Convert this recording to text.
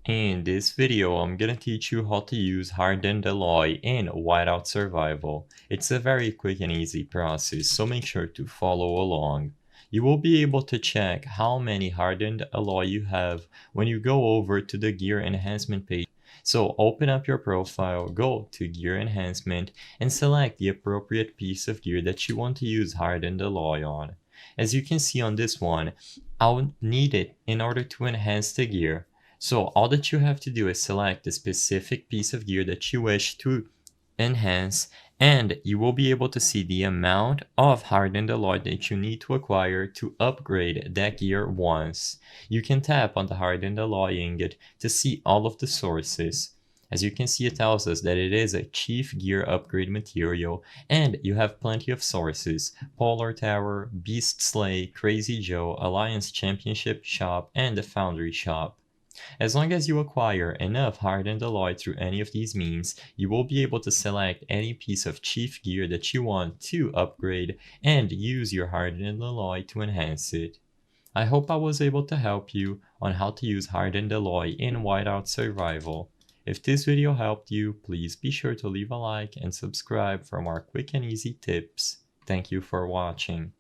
In this video, I'm gonna teach you how to use Hardened alloy in Whiteout Survival. It's a very quick and easy process, so make sure to follow along. You will be able to check how many Hardened alloy you have when you go over to the Gear Enhancement page. So open up your profile, go to Gear Enhancement, and select the appropriate piece of gear that you want to use Hardened alloy on. As you can see on this one, I'll need it in order to enhance the gear. So all that you have to do is select the specific piece of gear that you wish to enhance, and you will be able to see the amount of hardened alloy that you need to acquire to upgrade that gear once. You can tap on the hardened alloy ingot to see all of the sources. As you can see, it tells us that it is a chief gear upgrade material, and you have plenty of sources: Polar Tower, Beast Slay, Crazy Joe, Alliance Championship Shop, and the Foundry Shop. As long as you acquire enough hardened alloy through any of these means, you will be able to select any piece of chief gear that you want to upgrade and use your hardened alloy to enhance it. I hope I was able to help you on how to use hardened alloy in Whiteout Survival. If this video helped you, please be sure to leave a like and subscribe for more quick and easy tips. Thank you for watching.